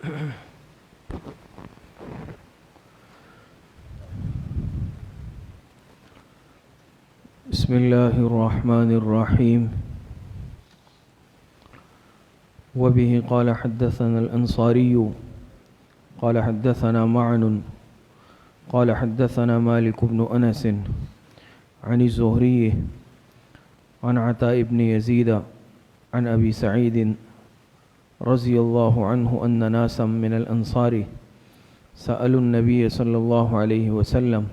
بسم الله الرحمن الرحيم. وبه قال حدثنا الأنصاري قال حدثنا معن قال حدثنا مالك بن أنس عن الزهري عن عطاء بن يزيد عن أبي سعيد رضي الله عنه أن ناسا من الأنصار سألوا النبي صلى الله عليه وسلم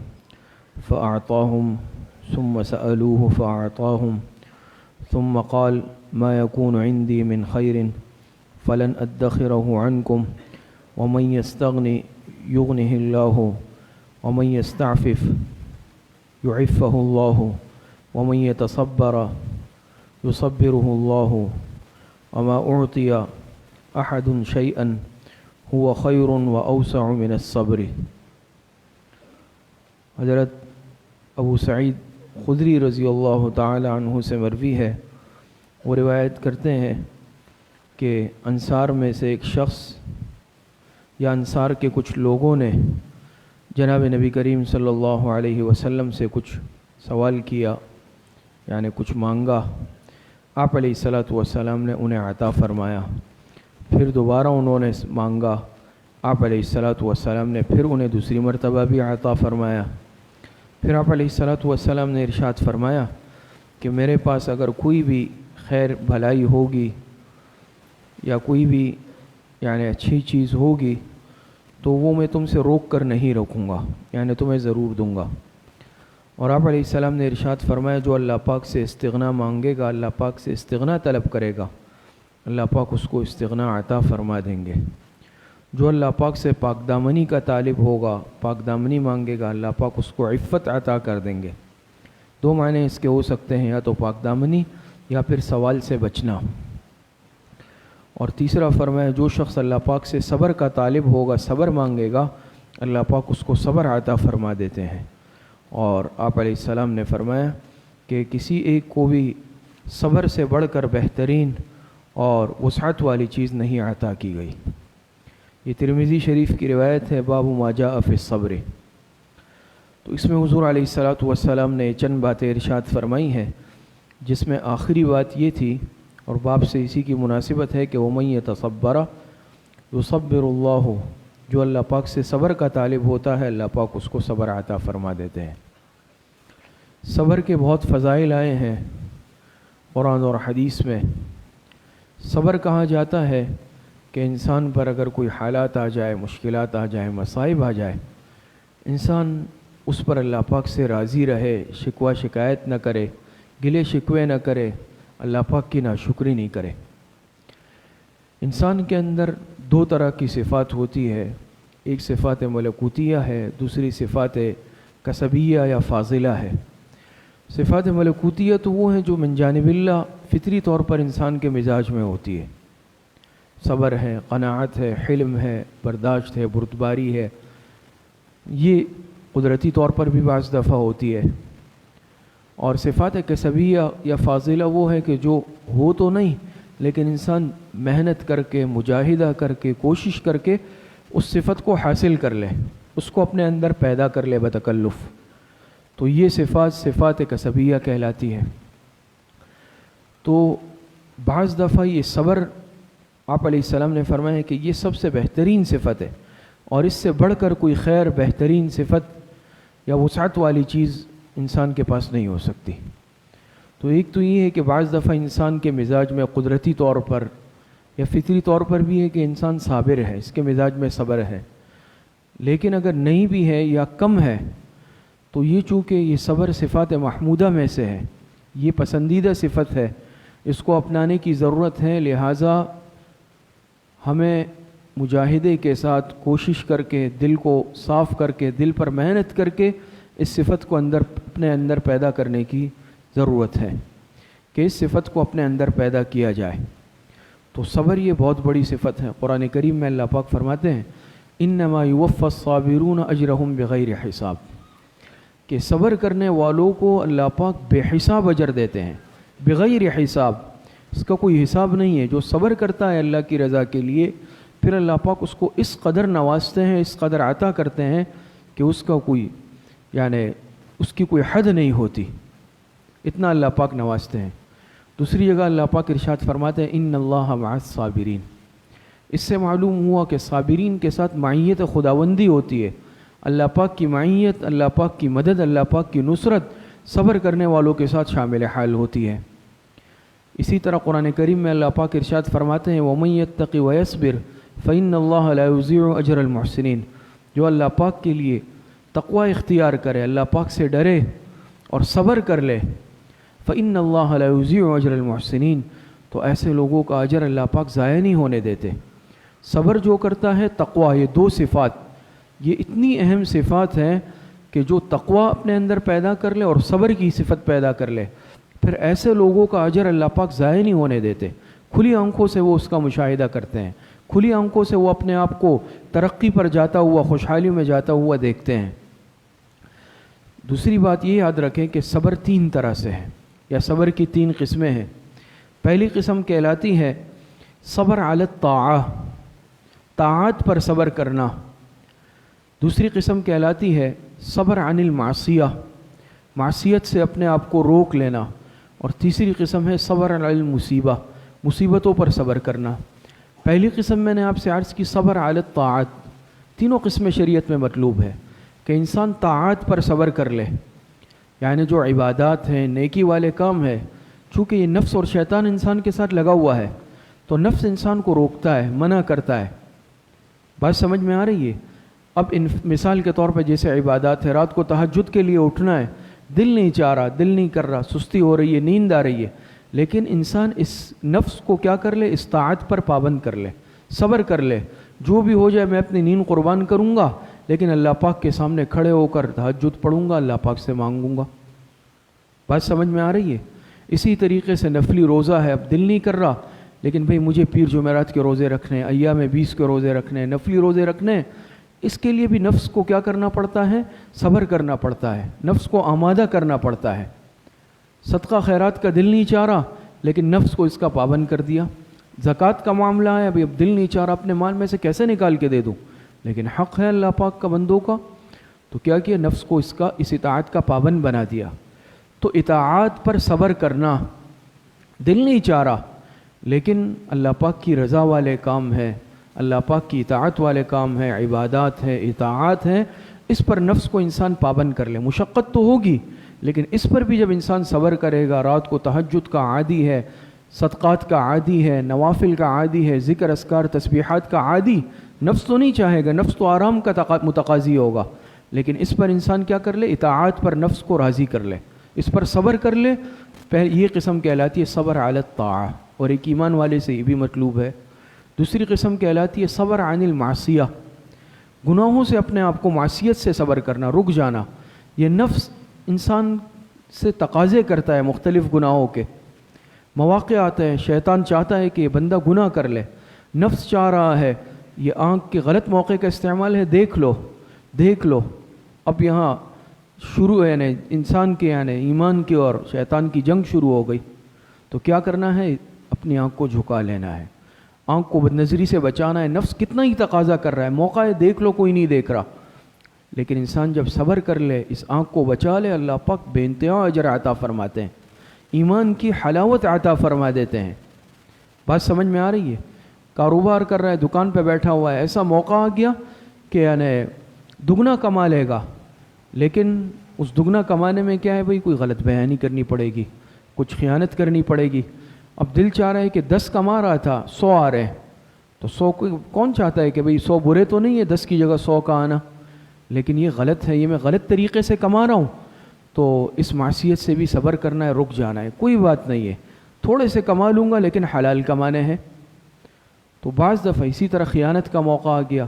فأعطاهم ثم سألوه فأعطاهم ثم قال ما يكون عندي من خير فلن أدخره عنكم ومن يستغني يغنه الله ومن يستعفف يعفه الله ومن يتصبر يصبره الله وما أعطي أحد شيئا هو خير وأوسع من الصبر. حضرت ابو سعید خدری رضی اللہ تعالی عنہ سے مروی ہے، وہ روایت کرتے ہیں کہ انصار میں سے ایک شخص یا انصار کے کچھ لوگوں نے جناب نبی کریم صلی اللہ علیہ وسلم سے کچھ سوال کیا، یعنی کچھ مانگا. آپ علیہ الصلاۃ والسلام نے انہیں عطا فرمایا. پھر دوبارہ انہوں نے مانگا، آپ علیہ الصلاۃ والسلام نے پھر انہیں دوسری مرتبہ بھی عطا فرمایا. پھر آپ علیہ الصلاۃ والسلام نے ارشاد فرمایا کہ میرے پاس اگر کوئی بھی خیر بھلائی ہوگی یا کوئی بھی یعنی اچھی چیز ہوگی تو وہ میں تم سے روک کر نہیں رکھوں گا، یعنی تمہیں ضرور دوں گا. اور آپ علیہ السلام نے ارشاد فرمایا جو اللہ پاک سے استغنا مانگے گا، اللہ پاک سے استغنا طلب کرے گا، اللہ پاک اس کو استغنا عطا فرما دیں گے. جو اللہ پاک سے پاک دامنی کا طالب ہوگا، پاک دامنی مانگے گا، اللہ پاک اس کو عفت عطا کر دیں گے. دو معنی اس کے ہو سکتے ہیں، یا تو پاک دامنی یا پھر سوال سے بچنا. اور تیسرا فرمایا جو شخص اللہ پاک سے صبر کا طالب ہوگا، صبر مانگے گا، اللہ پاک اس کو صبر عطا فرما دیتے ہیں. اور آپ علیہ السلام نے فرمایا کہ کسی ایک کو بھی صبر سے بڑھ کر بہترین اور وسعت والی چیز نہیں عطا کی گئی. یہ ترمذی شریف کی روایت ہے، باب ما جاء فی الصبر. تو اس میں حضور علیہ الصلاۃ والسلام نے چند باتیں ارشاد فرمائی ہیں، جس میں آخری بات یہ تھی اور باب سے اسی کی مناسبت ہے کہ وَمَن يَتَصَبَّرَ يُصَبِّرُ اللَّهُ. جو اللہ پاک سے صبر کا طالب ہوتا ہے اللہ پاک اس کو صبر عطا فرما دیتے ہیں. صبر کے بہت فضائل آئے ہیں قرآن اور حدیث میں. صبر کہا جاتا ہے کہ انسان پر اگر کوئی حالات آ جائے، مشکلات آ جائیں، مصائب آ جائے، انسان اس پر اللہ پاک سے راضی رہے، شکوہ شکایت نہ کرے، گلے شکوے نہ کرے، اللہ پاک کی ناشکری نہیں کرے. انسان کے اندر دو طرح کی صفات ہوتی ہے، ایک صفات ملکوتیہ ہے، دوسری صفات کسبیہ یا فاضلہ ہے. صفات ملکوتیہ تو وہ ہیں جو من جانب اللہ فطری طور پر انسان کے مزاج میں ہوتی ہے. صبر ہے، قناعت ہے، حلم ہے، برداشت ہے، بردباری ہے. یہ قدرتی طور پر بھی بعض دفعہ ہوتی ہے. اور صفات کسبیہ یا فاضلہ وہ ہے کہ جو ہو تو نہیں لیکن انسان محنت کر کے، مجاہدہ کر کے، کوشش کر کے اس صفت کو حاصل کر لے، اس کو اپنے اندر پیدا کر لے بتکلف. تو یہ صفات کسبیہ کہلاتی ہے. تو بعض دفعہ یہ صبر آپ علیہ السلام نے فرمایا کہ یہ سب سے بہترین صفت ہے اور اس سے بڑھ کر کوئی خیر، بہترین صفت یا وسعت والی چیز انسان کے پاس نہیں ہو سکتی. تو ایک تو یہ ہے کہ بعض دفعہ انسان کے مزاج میں قدرتی طور پر یا فطری طور پر بھی ہے کہ انسان صابر ہے، اس کے مزاج میں صبر ہے. لیکن اگر نہیں بھی ہے یا کم ہے تو یہ چونکہ یہ صبر صفات محمودہ میں سے ہے، یہ پسندیدہ صفت ہے، اس کو اپنانے کی ضرورت ہے. لہٰذا ہمیں مجاہدے کے ساتھ کوشش کر کے، دل کو صاف کر کے، دل پر محنت کر کے اس صفت کو اپنے اندر پیدا کرنے کی ضرورت ہے کہ اس صفت کو اپنے اندر پیدا کیا جائے. تو صبر یہ بہت بڑی صفت ہے. قرآن کریم میں اللہ پاک فرماتے ہیں انما یوفی الصابرون اجرہم بغیر حساب، کہ صبر کرنے والوں کو اللہ پاک بے حساب اجر دیتے ہیں، بغیر حساب. اس کا کوئی حساب نہیں ہے. جو صبر کرتا ہے اللہ کی رضا کے لیے پھر اللہ پاک اس کو اس قدر نوازتے ہیں، اس قدر عطا کرتے ہیں کہ اس کا کوئی یعنی اس کی کوئی حد نہیں ہوتی، اتنا اللہ پاک نوازتے ہیں۔ دوسری جگہ اللہ پاک ارشاد فرماتے ہیں ان اللہ مع الصابرین۔ اس سے معلوم ہوا کہ صابرین کے ساتھ معیت خداوندی ہوتی ہے، اللہ پاک کی معیت، اللہ پاک کی مدد، اللہ پاک کی نصرت صبر کرنے والوں کے ساتھ شامل حال ہوتی ہے۔ اسی طرح قرآن کریم میں اللہ پاک ارشاد فرماتے ہیں وَمَن يَتَّقِ وَيَصْبِرْ فَإِنَّ اللَّهَ لَا يُضِيعُ أَجْرَ الْمُحْسِنِينَ۔ جو اللہ پاک کے لیے تقوی اختیار کرے، اللہ پاک سے ڈرے اور صبر کر لے، فَإِنَّ اللَّهَ لَا يُضِيعُ أَجْرَ الْمُحْسِنِينَ، تو ایسے لوگوں کا اجر اللہ پاک ضائع نہیں ہونے دیتے۔ صبر جو کرتا ہے، تقوی، یہ دو صفات، یہ اتنی اہم صفات ہیں کہ جو تقوی اپنے اندر پیدا کر لے اور صبر کی صفت پیدا کر لے، پھر ایسے لوگوں کا اجر اللہ پاک ضائع نہیں ہونے دیتے۔ کھلی آنکھوں سے وہ اس کا مشاہدہ کرتے ہیں، کھلی آنکھوں سے وہ اپنے آپ کو ترقی پر جاتا ہوا، خوشحالی میں جاتا ہوا دیکھتے ہیں۔ دوسری بات یہ یاد رکھیں کہ صبر تین طرح سے ہے، یا صبر کی تین قسمیں ہیں۔ پہلی قسم کہلاتی ہے صبر علی الطاعہ، طاعات پر صبر کرنا۔ دوسری قسم کہلاتی ہے صبر عن المعصیہ، معصیت سے اپنے آپ کو روک لینا۔ اور تیسری قسم ہے صبر علی المصیبہ، مصیبتوں پر صبر کرنا۔ پہلی قسم میں نے آپ سے عرض کی صبر علی الطاعات، تینوں قسمیں شریعت میں مطلوب ہے کہ انسان طاعات پر صبر کر لے، یعنی جو عبادات ہیں، نیکی والے کام ہے، چونکہ یہ نفس اور شیطان انسان کے ساتھ لگا ہوا ہے تو نفس انسان کو روکتا ہے، منع کرتا ہے۔ بات سمجھ میں آ رہی ہے؟ اب مثال کے طور پہ جیسے عبادات ہے، رات کو تہجد کے لیے اٹھنا ہے، دل نہیں چاہ رہا، دل نہیں کر رہا، سستی ہو رہی ہے، نیند آ رہی ہے، لیکن انسان اس نفس کو کیا کر لے، اس طاعت پر پابند کر لے، صبر کر لے، جو بھی ہو جائے میں اپنی نیند قربان کروں گا، لیکن اللہ پاک کے سامنے کھڑے ہو کر تہجد پڑھوں گا، اللہ پاک سے مانگوں گا۔ بات سمجھ میں آ رہی ہے؟ اسی طریقے سے نفلی روزہ ہے، اب دل نہیں کر رہا، لیکن بھئی مجھے پیر جمعرات کے روزے رکھنے ہیں، ایام 20 کے روزے رکھنے ہیں، نفلی روزے رکھنے ہیں، اس کے لیے بھی نفس کو کیا کرنا پڑتا ہے، صبر کرنا پڑتا ہے، نفس کو آمادہ کرنا پڑتا ہے۔ صدقہ خیرات کا دل نہیں چاہ رہا، لیکن نفس کو اس کا پابند کر دیا۔ زکوٰۃ کا معاملہ ہے، اب دل نہیں چاہ رہا، اپنے مال میں سے کیسے نکال کے دے دوں، لیکن حق ہے اللہ پاک کا بندوں کا، تو کیا کیا، نفس کو اس اطاعت کا پابند بنا دیا۔ تو اطاعت پر صبر کرنا، دل نہیں چاہ رہا لیکن اللہ پاک کی رضا والے کام ہے، اللہ پاک کی اطاعت والے کام ہے، عبادات ہے، اطاعت ہے، اس پر نفس کو انسان پابند کر لے۔ مشقت تو ہوگی، لیکن اس پر بھی جب انسان صبر کرے گا، رات کو تہجد کا عادی ہے، صدقات کا عادی ہے، نوافل کا عادی ہے، ذکر اذکار تسبیحات کا عادی، نفس تو نہیں چاہے گا، نفس تو آرام کا متقاضی ہوگا، لیکن اس پر انسان کیا کر لے، اطاعت پر نفس کو راضی کر لے، اس پر صبر کر لے۔ یہ قسم کہلاتی ہے صبر علی الطاعہ، اور ایک ایمان والے سے یہ بھی مطلوب ہے۔ دوسری قسم کہلاتی ہے صبر عن المعصیہ، گناہوں سے اپنے آپ کو، معصیت سے صبر کرنا، رک جانا۔ یہ نفس انسان سے تقاضے کرتا ہے، مختلف گناہوں کے مواقع آتے ہیں، شیطان چاہتا ہے کہ یہ بندہ گناہ کر لے، نفس چاہ رہا ہے، یہ آنکھ کے غلط موقع کا استعمال ہے، دیکھ لو۔ اب یہاں شروع ہے، انسان کے ایمان کی اور شیطان کی جنگ شروع ہو گئی، تو کیا کرنا ہے، اپنی آنکھ کو جھکا لینا ہے، آنکھ کو بد نظری سے بچانا ہے۔ نفس کتنا ہی تقاضا کر رہا ہے، موقع ہے، دیکھ لو، کوئی نہیں دیکھ رہا، لیکن انسان جب صبر کر لے، اس آنکھ کو بچا لے، اللہ پاک بے انتہا اجر عطا فرماتے ہیں، ایمان کی حلاوت عطا فرما دیتے ہیں۔ بات سمجھ میں آ رہی ہے؟ کاروبار کر رہا ہے، دکان پہ بیٹھا ہوا ہے، ایسا موقع آ گیا کہ دگنا کما لے گا، لیکن اس دگنا کمانے میں کیا ہے بھئی، کوئی غلط بیانی کرنی پڑے گی، کچھ خیانت کرنی پڑے گی۔ اب دل چاہ رہا ہے کہ 10 کما رہا تھا، 100 آ رہے ہیں، تو 100 کون چاہتا ہے کہ بھئی 100 برے تو نہیں ہے 10 کی جگہ 100 کا آنا، لیکن یہ غلط ہے، یہ میں غلط طریقے سے کما رہا ہوں، تو اس معصیت سے بھی صبر کرنا ہے، رک جانا ہے، کوئی بات نہیں ہے، تھوڑے سے کما لوں گا لیکن حلال کمانے ہیں۔ تو بعض دفعہ اسی طرح خیانت کا موقع آ گیا،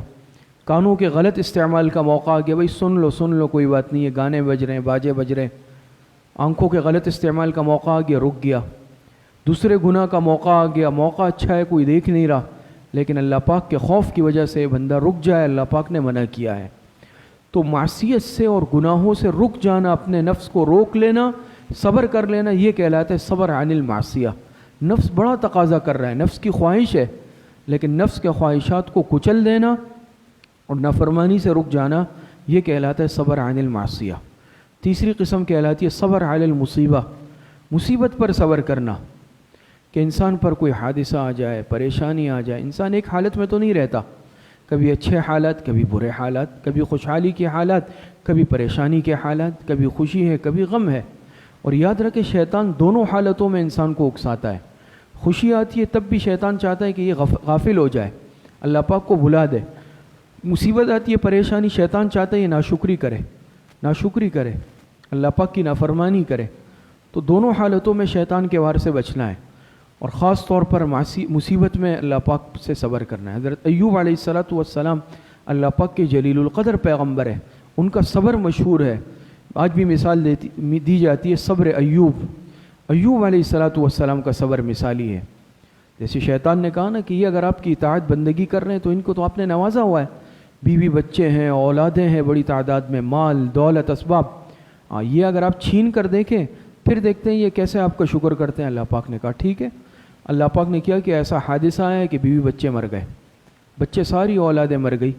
کانوں کے غلط استعمال کا موقع آ گیا، بھئی سن لو کوئی بات نہیں ہے، گانے بج رہے ہیں، باجے بج رہے ہیں، آنکھوں کے غلط استعمال کا موقع آ گیا، رک گیا۔ دوسرے گناہ کا موقع آ گیا، موقع اچھا ہے، کوئی دیکھ نہیں رہا، لیکن اللہ پاک کے خوف کی وجہ سے بندہ رک جائے، اللہ پاک نے منع کیا ہے۔ تو معصیت سے اور گناہوں سے رک جانا، اپنے نفس کو روک لینا، صبر کر لینا، یہ کہلاتا ہے صبر عن المعصیہ۔ نفس بڑا تقاضا کر رہا ہے، نفس کی خواہش ہے، لیکن نفس کے خواہشات کو کچل دینا اور نافرمانی سے رک جانا یہ کہلاتا ہے صبر عن المعصیہ۔ تیسری قسم کہلاتی ہے صبر علی المصیبہ، مصیبت پر صبر کرنا، کہ انسان پر کوئی حادثہ آ جائے، پریشانی آ جائے، انسان ایک حالت میں تو نہیں رہتا، کبھی اچھے حالات، کبھی برے حالات، کبھی خوشحالی کے حالات، کبھی پریشانی کے حالات، کبھی خوشی ہے، کبھی غم ہے۔ اور یاد رکھے شیطان دونوں حالتوں میں انسان کو اکساتا ہے۔ خوشی آتی ہے تب بھی شیطان چاہتا ہے کہ یہ غافل ہو جائے، اللہ پاک کو بھلا دے۔ مصیبت آتی ہے، پریشانی، شیطان چاہتا ہے یہ ناشکری کرے، اللہ پاک کی نافرمانی کرے۔ تو دونوں حالتوں میں شیطان کے وار سے بچنا ہے، اور خاص طور پر مصیبت میں اللہ پاک سے صبر کرنا ہے۔ حضرت ایوب علیہ السلام اللہ پاک کے جلیل القدر پیغمبر ہے، ان کا صبر مشہور ہے۔ آج بھی مثال دی جاتی ہے صبر ایوب علیہ السلام کا صبر مثالی ہے۔ جیسے شیطان نے کہا نا کہ یہ اگر آپ کی اطاعت بندگی کر رہے ہیں تو ان کو تو آپ نے نوازا ہوا ہے، بیوی بچے ہیں، اولادیں ہیں بڑی تعداد میں، مال دولت اسباب، یہ اگر آپ چھین کر دیکھیں پھر دیکھتے ہیں یہ کیسے آپ کا شکر کرتے ہیں۔ اللہ پاک نے کہا ٹھیک ہے۔ اللہ پاک نے کیا کہ ایسا حادثہ ہے کہ بیوی بچے مر گئے، بچے ساری اولادیں مر گئی،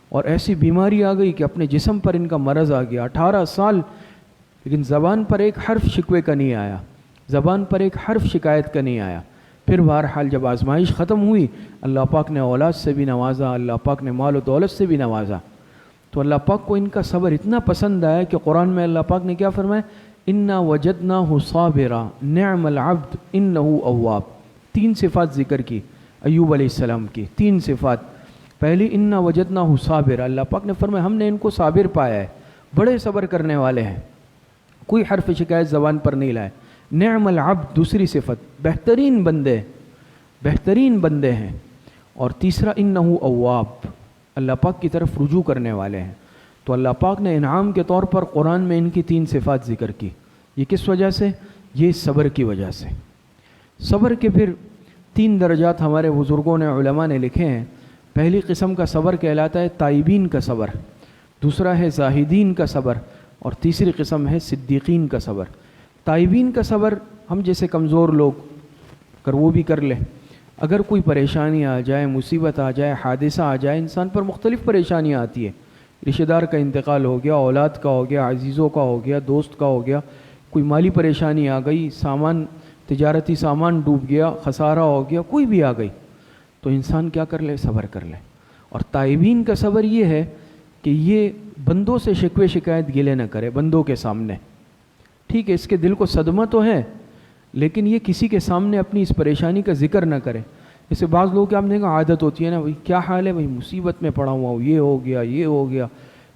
اور ایسی بیماری آ گئی کہ اپنے جسم پر ان کا مرض آ گیا، 18 سال، لیکن زبان پر ایک حرف شکوے کا نہیں آیا، زبان پر ایک حرف شکایت کا نہیں آیا۔ پھر بہرحال جب آزمائش ختم ہوئی، اللہ پاک نے اولاد سے بھی نوازا، اللہ پاک نے مال و دولت سے بھی نوازا۔ تو اللہ پاک کو ان کا صبر اتنا پسند آیا کہ قرآن میں اللہ پاک نے کیا فرمایا، اِنَّا وَجَدْنَاهُ صَابِرًا نِعْمَ الْعَبْدُ إِنَّهُ أَوَّابٌ۔ 3 صفات ذکر کی ایوب علیہ السلام کی، 3 صفات۔ پہلی اِنَّا وَجَدْنَاهُ صَابِرًا، اللہ پاک نے فرمایا ہم نے ان کو صابر پایا ہے، بڑے صبر کرنے والے ہیں، کوئی حرف شکایت زبان پر نہیں لائے۔ نعم العبد، دوسری صفت، بہترین بندے ہیں۔ اور تیسرا انہو اواب، اللہ پاک کی طرف رجوع کرنے والے ہیں۔ تو اللہ پاک نے انعام کے طور پر قرآن میں ان کی 3 صفات ذکر کی۔ یہ کس وجہ سے؟ یہ صبر کی وجہ سے۔ صبر کے پھر 3 درجات ہمارے بزرگوں نے، علماء نے لکھے ہیں۔ پہلی قسم کا صبر کہلاتا ہے تائبین کا صبر، دوسرا ہے زاہدین کا صبر، اور تیسری قسم ہے صدیقین کا صبر۔ تائبین کا صبر ہم جیسے کمزور لوگ اگر وہ بھی کر لیں، اگر کوئی پریشانی آ جائے، مصیبت آ جائے، حادثہ آ جائے، انسان پر مختلف پریشانیاں آتی ہے، رشتہ دار کا انتقال ہو گیا، اولاد کا ہو گیا، عزیزوں کا ہو گیا، دوست کا ہو گیا، کوئی مالی پریشانی آ گئی، تجارتی سامان ڈوب گیا، خسارہ ہو گیا، کوئی بھی آ گئی، تو انسان کیا کر لے؟ صبر کر لے۔ اور تائبین کا صبر یہ ہے کہ یہ بندوں سے شکوے شکایت گلے نہ کرے بندوں کے سامنے، ٹھیک ہے، اس کے دل کو صدمہ تو ہے لیکن یہ کسی کے سامنے اپنی اس پریشانی کا ذکر نہ کرے۔ جیسے بعض لوگ آپ نے کہا عادت ہوتی ہے نا، بھائی کیا حال ہے، بھائی مصیبت میں پڑا ہوا ہوں، یہ ہو گیا،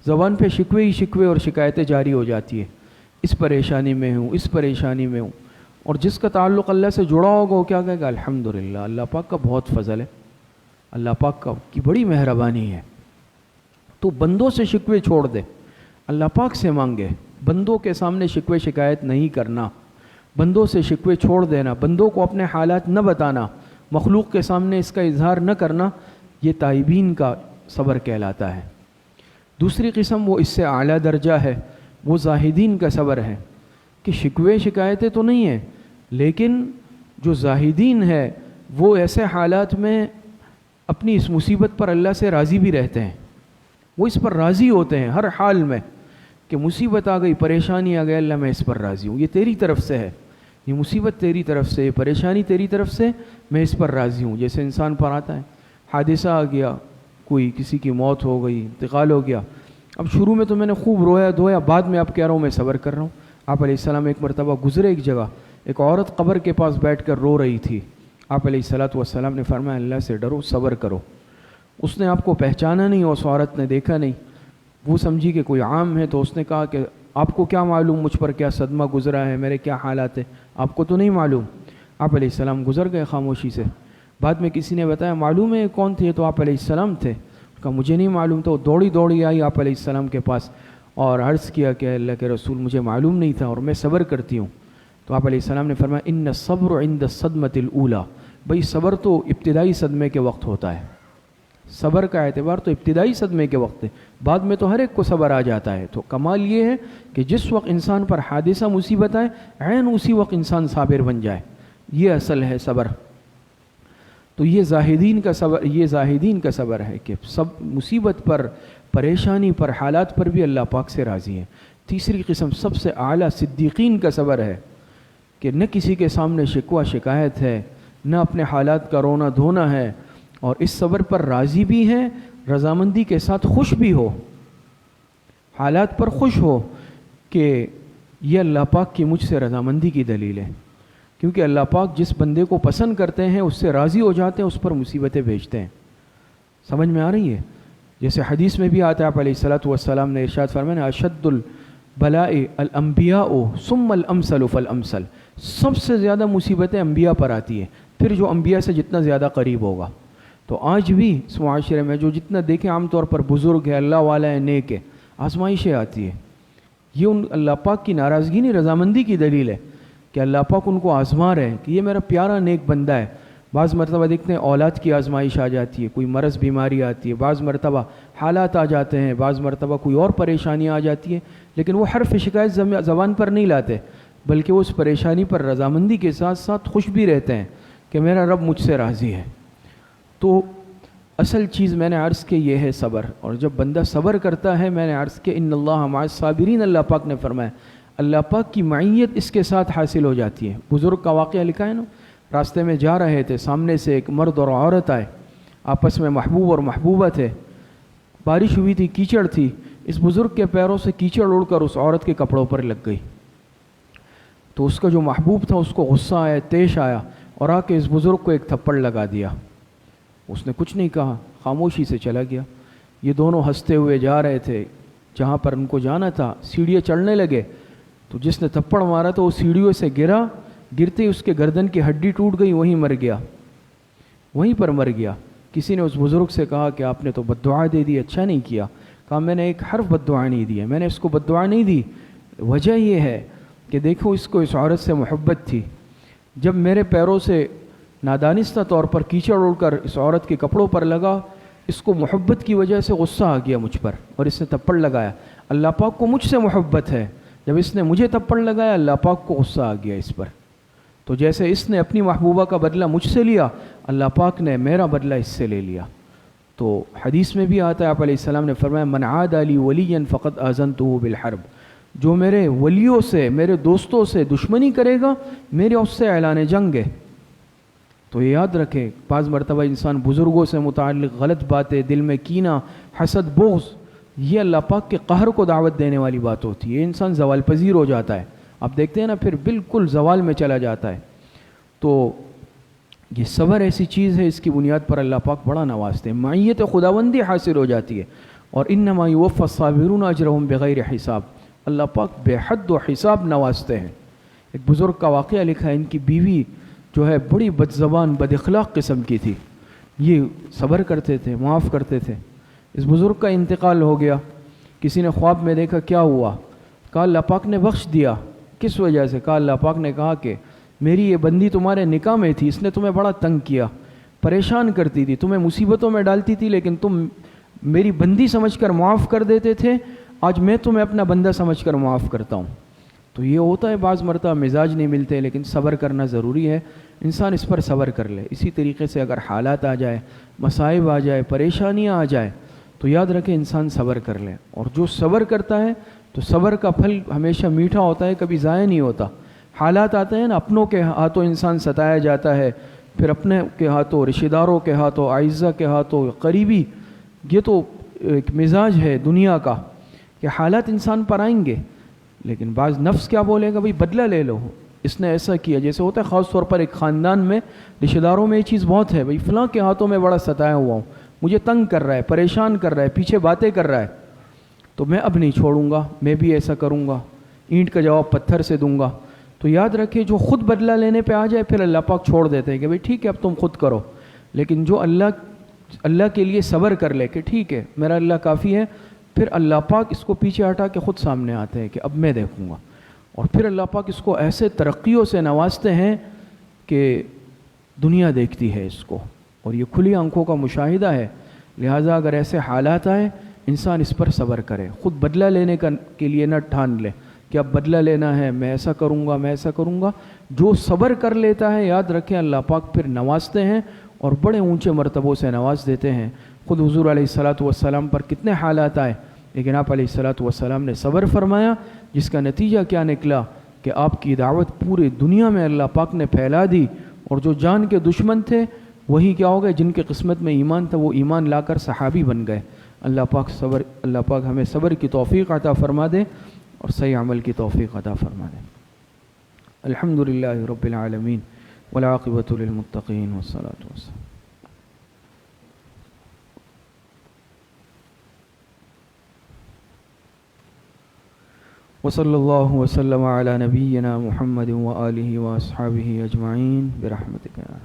زبان پہ شکوے ہی شکوے اور شکایتیں جاری ہو جاتی ہے، اس پریشانی میں ہوں۔ اور جس کا تعلق اللہ سے جڑا ہوگا وہ کیا کہے گا؟ الحمدللہ، اللہ پاک کا بہت فضل ہے، اللہ پاک کی بڑی مہربانی ہے۔ تو بندوں سے شکوے چھوڑ دے، اللہ پاک سے مانگے، بندوں کے سامنے شکوے شکایت نہیں کرنا، بندوں سے شکوے چھوڑ دینا، بندوں کو اپنے حالات نہ بتانا، مخلوق کے سامنے اس کا اظہار نہ کرنا، یہ تائبین کا صبر کہلاتا ہے۔ دوسری قسم وہ اس سے اعلیٰ درجہ ہے، وہ زاہدین کا صبر ہے، کہ شکوے شکایتیں تو نہیں ہیں لیکن جو زاہدین ہے وہ ایسے حالات میں اپنی اس مصیبت پر اللہ سے راضی بھی رہتے ہیں، وہ اس پر راضی ہوتے ہیں ہر حال میں، کہ مصیبت آ گئی، پریشانی آ گئی، اللہ میں اس پر راضی ہوں، یہ تیری طرف سے ہے، یہ مصیبت تیری طرف سے، پریشانی تیری طرف سے، میں اس پر راضی ہوں۔ جیسے انسان پر آتا ہے حادثہ آ گیا، کوئی کسی کی موت ہو گئی، انتقال ہو گیا، اب شروع میں تو میں نے خوب رویا دھویا، بعد میں اب کہہ رہا ہوں میں صبر کر رہا ہوں۔ آپ علیہ السلام ایک مرتبہ گزرے ایک جگہ، ایک عورت قبر کے پاس بیٹھ کر رو رہی تھی، آپ علیہ السلام نے فرمایا اللہ سے ڈرو، صبر کرو۔ اس نے آپ کو پہچانا نہیں، اس عورت نے دیکھا نہیں، وہ سمجھی کہ کوئی عام ہے، تو اس نے کہا کہ آپ کو کیا معلوم مجھ پر کیا صدمہ گزرا ہے، میرے کیا حالات ہیں، آپ کو تو نہیں معلوم۔ آپ علیہ السلام گزر گئے خاموشی سے۔ بعد میں کسی نے بتایا معلوم ہے کون تھے، تو آپ علیہ السلام تھے۔ کہا مجھے نہیں معلوم، تو دوڑی آئی آپ علیہ السلام کے پاس اور عرض کیا کہ اللہ کے رسول مجھے معلوم نہیں تھا اور میں صبر کرتی ہوں۔ تو آپ علیہ السلام نے فرمایا ان الصبر عند الصدمۃ الاولی، بھئی صبر تو ابتدائی صدمے کے وقت ہوتا ہے، صبر کا اعتبار تو ابتدائی صدمے کے وقت ہے، بعد میں تو ہر ایک کو صبر آ جاتا ہے۔ تو کمال یہ ہے کہ جس وقت انسان پر حادثہ مصیبت آئے عین اسی وقت انسان صابر بن جائے، یہ اصل ہے صبر۔ تو یہ زاہدین کا صبر ہے کہ سب مصیبت پر، پریشانی پر، حالات پر بھی اللہ پاک سے راضی ہیں۔ تیسری قسم سب سے اعلیٰ صدیقین کا صبر ہے کہ نہ کسی کے سامنے شکوہ شکایت ہے، نہ اپنے حالات کا رونا دھونا ہے، اور اس صبر پر راضی بھی ہیں، رضامندی کے ساتھ خوش بھی ہو، حالات پر خوش ہو کہ یہ اللہ پاک کی مجھ سے رضامندی کی دلیل ہے، کیونکہ اللہ پاک جس بندے کو پسند کرتے ہیں اس سے راضی ہو جاتے ہیں، اس پر مصیبتیں بھیجتے ہیں۔ سمجھ میں آ رہی ہے؟ جیسے حدیث میں بھی آتا ہے، آپ علیہ الصلوۃ والسلام نے ارشاد فرمایا، اشد البلاء الانبیاء ثم الامثل فالامثل، سب سے زیادہ مصیبتیں انبیاء پر آتی ہیں، پھر جو انبیاء سے جتنا زیادہ قریب ہوگا۔ تو آج بھی اس معاشرے میں جو جتنا دیکھیں عام طور پر بزرگ ہے، اللہ والا ہے، نیک ہے، آزمائشیں آتی ہے، یہ ان اللہ پاک کی ناراضگی نہیں، رضامندی کی دلیل ہے کہ اللہ پاک ان کو آزما رہے ہیں کہ یہ میرا پیارا نیک بندہ ہے۔ بعض مرتبہ دیکھتے ہیں اولاد کی آزمائش آ جاتی ہے، کوئی مرض بیماری آتی ہے، بعض مرتبہ حالات آ جاتے ہیں، بعض مرتبہ کوئی اور پریشانیاں آ جاتی ہیں، لیکن وہ حرف شکایت زبان پر نہیں لاتے، بلکہ وہ اس پریشانی پر رضامندی کے ساتھ ساتھ خوش بھی رہتے ہیں کہ میرا رب مجھ سے راضی ہے۔ تو اصل چیز میں نے عرض کی یہ ہے صبر، اور جب بندہ صبر کرتا ہے، میں نے عرض کہ ان اللہ مع الصابرین، اللہ پاک نے فرمایا اللہ پاک کی معیت اس کے ساتھ حاصل ہو جاتی ہے۔ بزرگ کا واقعہ لکھا ہے نا، راستے میں جا رہے تھے، سامنے سے ایک مرد اور عورت آئے، آپس میں محبوب اور محبوبہ تھے، بارش ہوئی تھی، کیچڑ تھی، اس بزرگ کے پیروں سے کیچڑ اڑ کر اس عورت کے کپڑوں پر لگ گئی، تو اس کا جو محبوب تھا اس کو غصہ آیا، طیش آیا، اور آ کے اس بزرگ کو ایک تھپڑ لگا دیا۔ اس نے کچھ نہیں کہا، خاموشی سے چلا گیا۔ یہ دونوں ہنستے ہوئے جا رہے تھے جہاں پر ان کو جانا تھا، سیڑھیاں چڑھنے لگے، تو جس نے تھپڑ مارا تو وہ سیڑھیوں سے گرا، گرتے اس کے گردن کی ہڈی ٹوٹ گئی، وہیں مر گیا، وہیں پر مر گیا۔ کسی نے اس بزرگ سے کہا کہ آپ نے تو بد دعا دے دی، اچھا نہیں کیا۔ کہا میں نے ایک حرف بد دعا نہیں دی ہے، میں نے اس کو بد دعا نہیں دی، وجہ یہ ہے کہ دیکھو اس کو اس عورت سے محبت تھی، جب میرے پیروں سے نادانستہ طور پر کیچڑ اڑ کر اس عورت کے کپڑوں پر لگا، اس کو محبت کی وجہ سے غصہ آ گیا مجھ پر اور اس نے تھپڑ لگایا۔ اللہ پاک کو مجھ سے محبت ہے، جب اس نے مجھے تھپڑ لگایا اللہ پاک کو غصہ آ گیا اس پر۔ تو جیسے اس نے اپنی محبوبہ کا بدلہ مجھ سے لیا، اللہ پاک نے میرا بدلہ اس سے لے لیا۔ تو حدیث میں بھی آتا ہے، آپ علیہ السلام نے فرمایا من عاد لی ولیا فقد آذنتہ بالحرب، جو میرے ولیوں سے، میرے دوستوں سے دشمنی کرے گا، میرے اس سے اعلان جنگ ہے۔ تو یہ یاد رکھیں، بعض مرتبہ انسان بزرگوں سے متعلق غلط باتیں، دل میں کینہ، حسد، بغض، یہ اللہ پاک کے قہر کو دعوت دینے والی بات ہوتی ہے، یہ انسان زوال پذیر ہو جاتا ہے، آپ دیکھتے ہیں نا، پھر بالکل زوال میں چلا جاتا ہے۔ تو یہ صبر ایسی چیز ہے، اس کی بنیاد پر اللہ پاک بڑا نوازتے ہیں، معیت خداوندی حاصل ہو جاتی ہے۔ اور انما یوفی الصابرون اجرهم بغیر حساب، اللہ پاک بے حد و حساب نوازتے ہیں۔ ایک بزرگ کا واقعہ لکھا ہے، ان کی بیوی جو ہے بڑی بد زبان، بد اخلاق قسم کی تھی، یہ صبر کرتے تھے، معاف کرتے تھے۔ اس بزرگ کا انتقال ہو گیا، کسی نے خواب میں دیکھا، کیا ہوا؟ کہا اللہ پاک نے بخش دیا۔ کس وجہ سے؟ کہا اللہ پاک نے کہا کہ میری یہ بندی تمہارے نکاح میں تھی، اس نے تمہیں بڑا تنگ کیا، پریشان کرتی تھی، تمہیں مصیبتوں میں ڈالتی تھی، لیکن تم میری بندی سمجھ کر معاف کر دیتے تھے، آج میں تمہیں اپنا بندہ سمجھ کر معاف کرتا ہوں۔ تو یہ ہوتا ہے، بعض مرتبہ مزاج نہیں ملتے، لیکن صبر کرنا ضروری ہے، انسان اس پر صبر کر لے۔ اسی طریقے سے اگر حالات آ جائے، مصائب آ جائے، پریشانیاں آ جائے، تو یاد رکھے انسان صبر کر لے، اور جو صبر کرتا ہے تو صبر کا پھل ہمیشہ میٹھا ہوتا ہے، کبھی ضائع نہیں ہوتا۔ حالات آتے ہیں نا، اپنوں کے ہاتھوں انسان ستایا جاتا ہے، پھر اپنے کے ہاتھوں، رشتہ داروں کے ہاتھوں، اعزہ کے ہاتھوں، قریبی، یہ تو ایک مزاج ہے دنیا کا کہ حالات انسان پر آئیں گے، لیکن بعض نفس کیا بولے گا، بھئی بدلہ لے لو، اس نے ایسا کیا۔ جیسے ہوتا ہے خاص طور پر ایک خاندان میں، رشتہ داروں میں یہ چیز بہت ہے، بھئی فلاں کے ہاتھوں میں بڑا ستایا ہوا ہوں، مجھے تنگ کر رہا ہے، پریشان کر رہا ہے، پیچھے باتیں کر رہا ہے، تو میں اب نہیں چھوڑوں گا، میں بھی ایسا کروں گا، اینٹ کا جواب پتھر سے دوں گا۔ تو یاد رکھے، جو خود بدلہ لینے پہ آ جائے، پھر اللہ پاک چھوڑ دیتے ہیں کہ بھئی ٹھیک ہے اب تم خود کرو، لیکن جو اللہ کے لیے صبر کر لے کہ ٹھیک ہے میرا اللہ کافی ہے، پھر اللہ پاک اس کو پیچھے ہٹا کے خود سامنے آتے ہیں کہ اب میں دیکھوں گا، اور پھر اللہ پاک اس کو ایسے ترقیوں سے نوازتے ہیں کہ دنیا دیکھتی ہے اس کو، اور یہ کھلی آنکھوں کا مشاہدہ ہے۔ لہٰذا اگر ایسے حالات آئے، انسان اس پر صبر کرے، خود بدلہ لینے کے لیے نہ ٹھان لے کہ اب بدلہ لینا ہے، میں ایسا کروں گا، میں ایسا کروں گا۔ جو صبر کر لیتا ہے، یاد رکھیں اللہ پاک پھر نوازتے ہیں اور بڑے اونچے مرتبوں سے نواز دیتے ہیں. خود حضور علیہ الصلاۃ والسلام پر کتنے حالات آئے لیکن آپ علیہ الصلاۃ والسلام نے صبر فرمایا، جس کا نتیجہ کیا نکلا کہ آپ کی دعوت پورے دنیا میں اللہ پاک نے پھیلا دی، اور جو جان کے دشمن تھے وہی کیا ہو گئے، جن کے قسمت میں ایمان تھا وہ ایمان لا کر صحابی بن گئے. اللہ پاک ہمیں صبر کی توفیق عطا فرما دے اور صحیح عمل کی توفیق عطا فرما دے. الحمدللہ رب العالمین والعاقبۃ للمتقین والصلاۃ والسلام. وصلی اللہ وسلم علی نبینا محمد وآلہ واصحابہ اجمعین برحمتک یا